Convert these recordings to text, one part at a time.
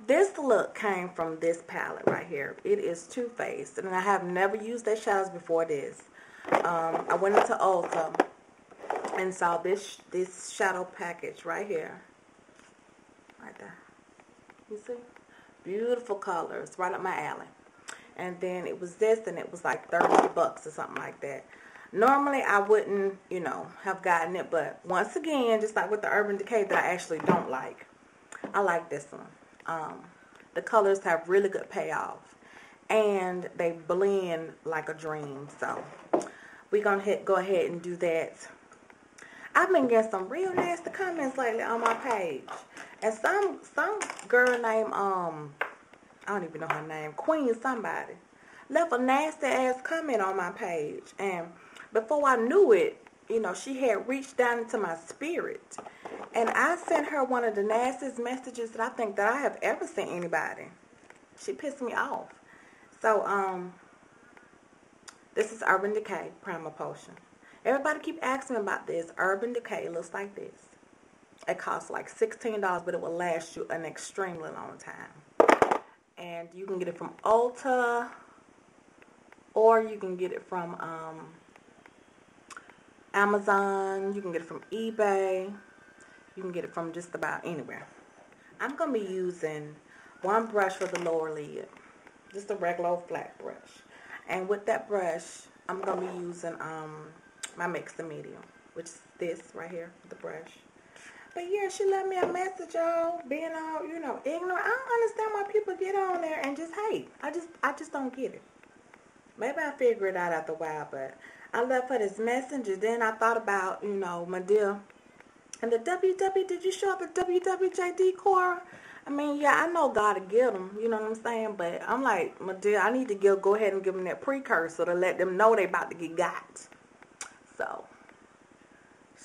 This look came from this palette right here. It is Too Faced, and I have never used their shadows before this. I went into Ulta and saw this shadow package right here. Right there. You see? Beautiful colors. Right up my alley. And then it was this, and it was like 30 bucks or something like that. Normally, I wouldn't, you know, have gotten it. But once again, just like with the Urban Decay that I actually don't like, I like this one. The colors have really good payoff. And they blend like a dream. So, we're going to go ahead and do that. I've been getting some real nasty comments lately on my page. And some girl named, I don't even know her name, Queen somebody, left a nasty ass comment on my page. And before I knew it, you know, she had reached down into my spirit. And I sent her one of the nastiest messages that I think that I have ever sent anybody. She pissed me off. So, this is Urban Decay Primer Potion. Everybody keep asking me about this. Urban Decay looks like this. It costs like $16, but it will last you an extremely long time. And you can get it from Ulta, or you can get it from Amazon. You can get it from eBay. You can get it from just about anywhere. I'm going to be using one brush for the lower lid. Just a regular old flat brush. And with that brush, I'm going to be using my Mix the Medium, which is this right here, the brush. But yeah, she left me a message, y'all, being all, you know, ignorant. I don't understand why people get on there and just hate. I just don't get it. Maybe I figure it out after a while, but I left her this message, and then I thought about, you know, my dear, and the did you show up at WWJD, Cora? I mean, yeah, I know God to get them, you know what I'm saying? But I'm like, my dear, I need to go ahead and give them that precursor to let them know they about to get got. So,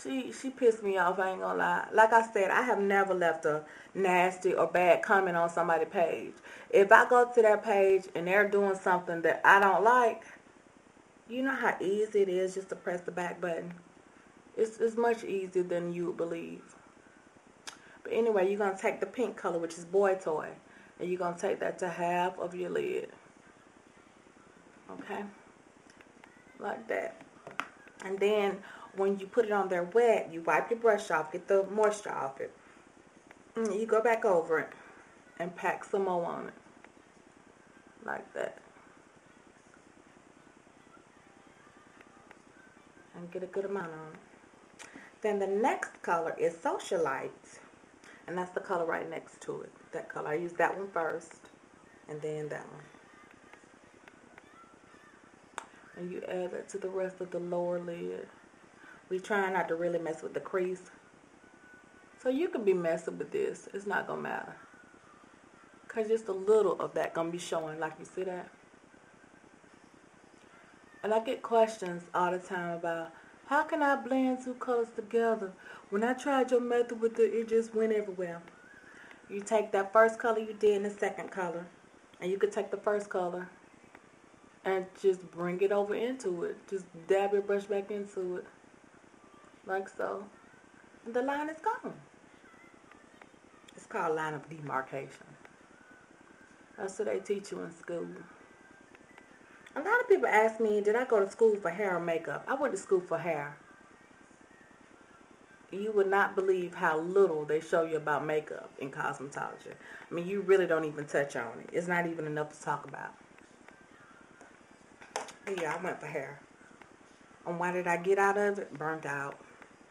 she pissed me off, I ain't gonna lie. Like I said, I have never left a nasty or bad comment on somebody's page. If I go to their page and they're doing something that I don't like, you know how easy it is just to press the back button? It's much easier than you would believe. But anyway, you're going to take the pink color, which is Boy Toy, and you're going to take that to half of your lid. Okay? Like that. And then when you put it on there wet, you wipe your brush off, get the moisture off it. And you go back over it and pack some more on it. Like that. And get a good amount on it. Then the next color is Socialite. And that's the color right next to it. That color. I use that one first. And then that one. And you add that to the rest of the lower lid. We try not to really mess with the crease. So you can be messing with this. It's not going to matter. Because just a little of that going to be showing. Like you see that? And I get questions all the time about, how can I blend two colors together? When I tried your method with it just went everywhere. You take that first color you did and the second color. And you could take the first color and just bring it over into it. Just dab your brush back into it. Like so. And the line is gone. It's called line of demarcation. That's what they teach you in school. A lot of people ask me, did I go to school for hair or makeup? I went to school for hair. You would not believe how little they show you about makeup in cosmetology. I mean, you really don't even touch on it. It's not even enough to talk about. But yeah, I went for hair. And why did I get out of it? Burnt out.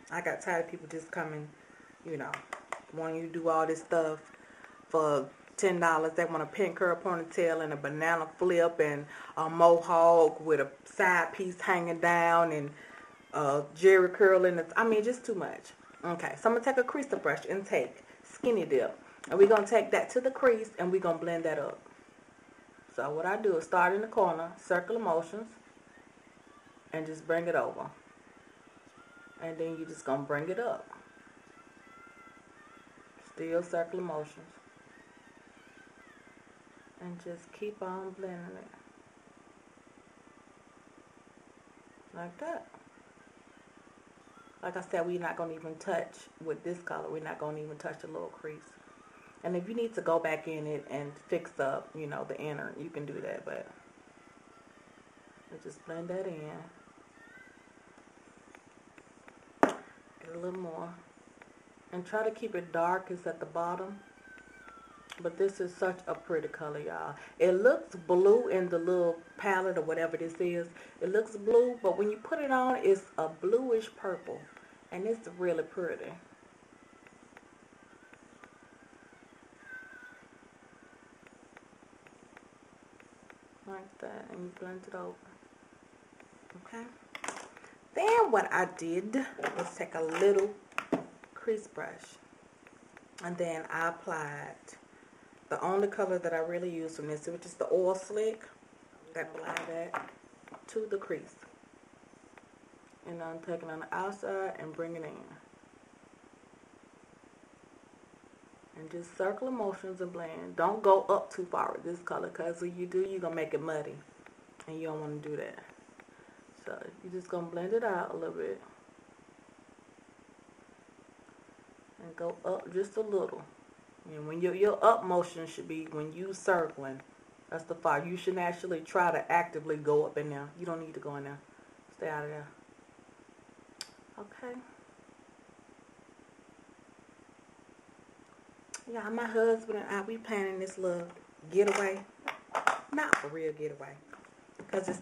I got tired of people just coming, you know, wanting you to do all this stuff for $10. They want a pin curl ponytail and a banana flip and a mohawk with a side piece hanging down and jerry curl in it. I mean, just too much. Okay, so I'm going to take a creaser brush and take Skinny Dip. And we're going to take that to the crease and we're going to blend that up. So what I do is start in the corner, circular motions, and just bring it over. And then you're just going to bring it up. Still circular motions. And just keep on blending it. Like that. Like I said, we're not going to even touch with this color. We're not going to even touch the little crease. And if you need to go back in it and fix up, you know, the inner, you can do that. But I just blend that in. Get a little more. And try to keep it darkest at the bottom. But this is such a pretty color, y'all. It looks blue in the little palette or whatever this is. It looks blue, but when you put it on, it's a bluish purple. And it's really pretty. Like that. And you blend it over. Okay. Then what I did was take a little crease brush. And then I applied the only color that I really use from this, which is the oil slick. I apply that to the crease. And I'm taking on the outside and bring it in. And just circular motions and blend. Don't go up too far with this color, because if you do, you're going to make it muddy. And you don't want to do that. So you're just going to blend it out a little bit. And go up just a little. And when your up motion should be when you circling. That's the far. You should actually try to actively go up in there. You don't need to go in there. Stay out of there. Okay. Yeah, my husband and I, we planning this little getaway. Not for real getaway. Because it's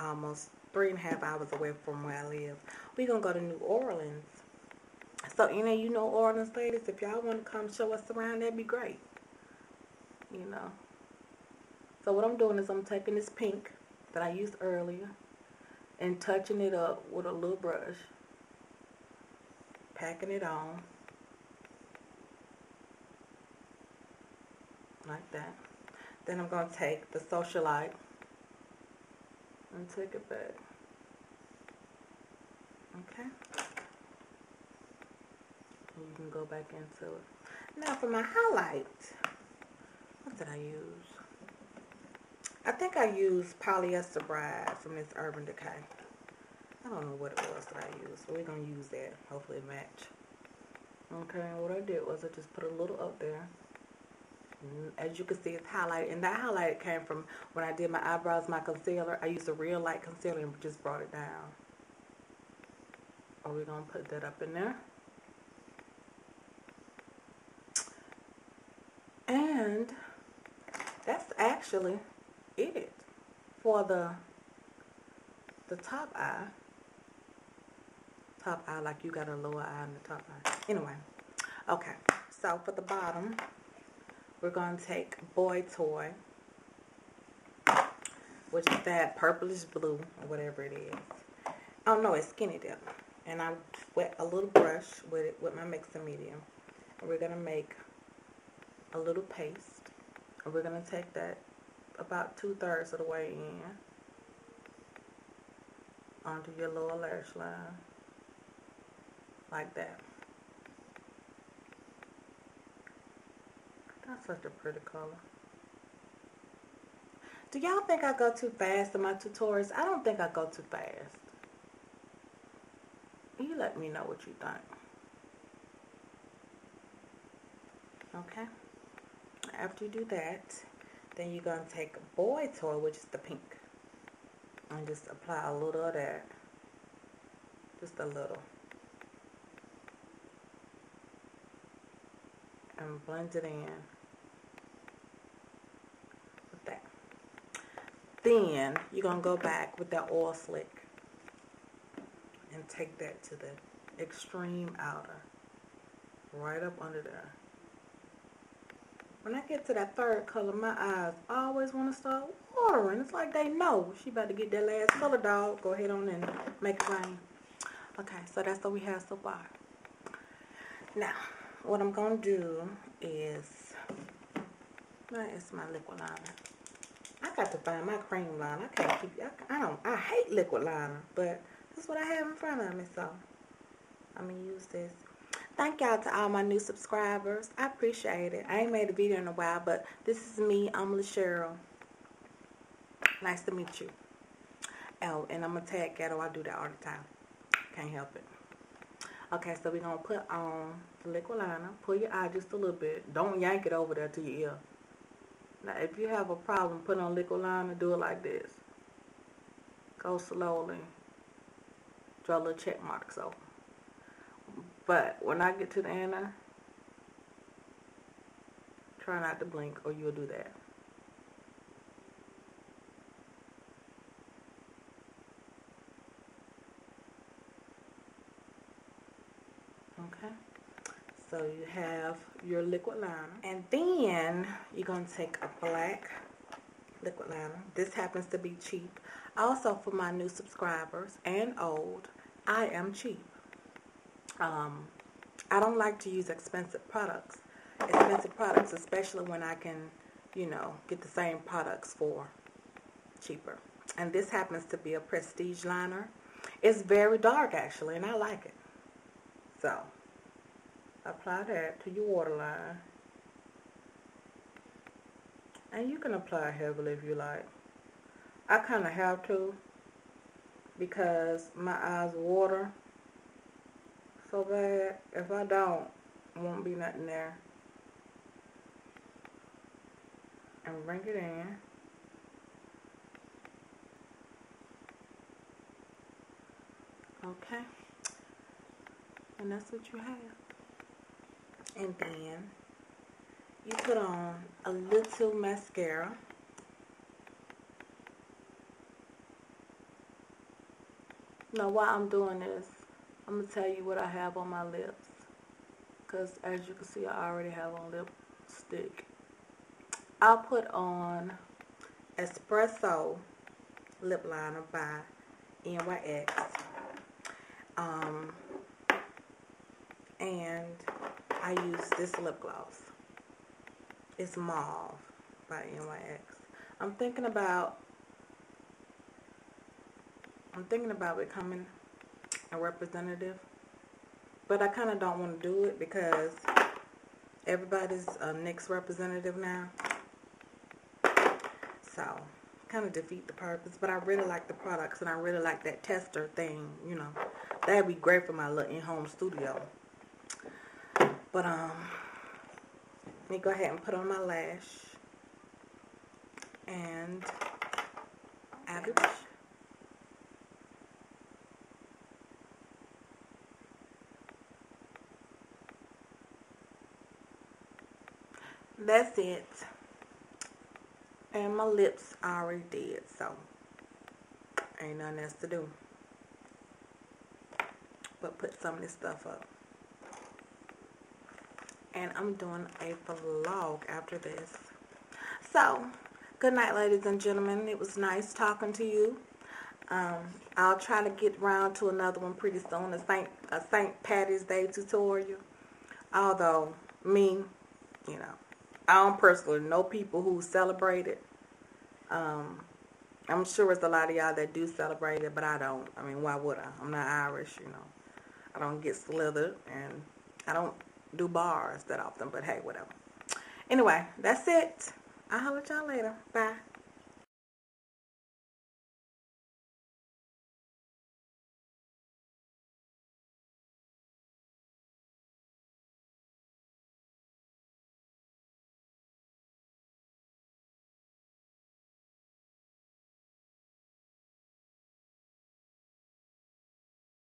almost 3.5 hours away from where I live. We're going to go to New Orleans. So, any of you know Orleans ladies, if y'all want to come show us around, that'd be great. You know. So, what I'm doing is I'm taking this pink that I used earlier and touching it up with a little brush. Packing it on. Like that. Then I'm going to take the Socialite and take it back. Okay. You can go back into it. Now for my highlight, what did I use? I think I used Polyester Bride from this Urban Decay. I don't know what it was that I used, so we're going to use that. Hopefully it match. Okay, what I did was I just put a little up there. As you can see, it's highlighted. And that highlight came from when I did my eyebrows, my concealer. I used a real light concealer and just brought it down. Oh, we're going to put that up in there. And that's actually it for the top eye. Top eye, like you got a lower eye and the top eye. Anyway, okay. So for the bottom, we're going to take Boy Toy, which is that purplish blue or whatever it is. Oh no, it's Skinny Dip. And I wet a little brush with it with my mixing medium. And we're going to make a little paste. And we're going to take that about 2/3 of the way in onto your lower lash line. Like that. That's such a pretty color. Do y'all think I go too fast in my tutorials? I don't think I go too fast. You let me know what you think. Okay? After you do that, then you're going to take Boy Toy, which is the pink, and just apply a little of that. Just a little. And blend it in with that. Then you're going to go back with that oil slick and take that to the extreme outer. Right up under there. When I get to that third color, my eyes always want to start watering. It's like they know she about to get that last color, dog. Go ahead on and make it rain. Okay, so that's what we have so far. Now, what I'm going to do is, where is my liquid liner? I got to find my cream liner. I can't keep, I hate liquid liner, but this is what I have in front of me, so I'm going to use this. Thank y'all to all my new subscribers. I appreciate it. I ain't made a video in a while, but this is me. I'm LaCheryl. Nice to meet you. Oh, and I'm going to tag Ghetto. I do that all the time. Can't help it. Okay, so we're going to put on the liquid liner. Pull your eye just a little bit. Don't yank it over there to your ear. Now, if you have a problem putting on liquid liner, do it like this. Go slowly. Draw little check marks over. But when I get to the inner, try not to blink or you'll do that. Okay, so you have your liquid liner, and then you're going to take a black liquid liner. This happens to be cheap. Also, for my new subscribers and old, I am cheap. I don't like to use expensive products, especially when I can, you know, get the same products for cheaper. And this happens to be a prestige liner. It's very dark actually, and I like it. So, apply that to your waterline. And you can apply heavily if you like. I kind of have to because my eyes water so bad. If I don't, won't be nothing there. And bring it in. Okay. And that's what you have. And then you put on a little mascara. Now while I'm doing this, I'm going to tell you what I have on my lips. Because as you can see, I already have on lipstick. I'll put on Espresso Lip Liner by NYX. And I use this lip gloss. It's Mauve by NYX. I'm thinking about becoming a representative, but I kind of don't want to do it because everybody's a NYX representative now. So, kind of defeat the purpose. But I really like the products, and I really like that tester thing, you know. That'd be great for my little in-home studio. But, let me go ahead and put on my lash. And average. That's it. And my lips I already did, so ain't nothing else to do but put some of this stuff up. And I'm doing a vlog after this. So, good night, ladies and gentlemen. It was nice talking to you. I'll try to get around to another one pretty soon, a St. Patty's Day tutorial. Although, me, you know, I don't personally know people who celebrate it. I'm sure there's a lot of y'all that do celebrate it, but I don't. I mean, why would I? I'm not Irish, you know. I don't get slithered, and I don't do bars that often, but hey, whatever. Anyway, that's it. I'll holler at y'all later. Bye.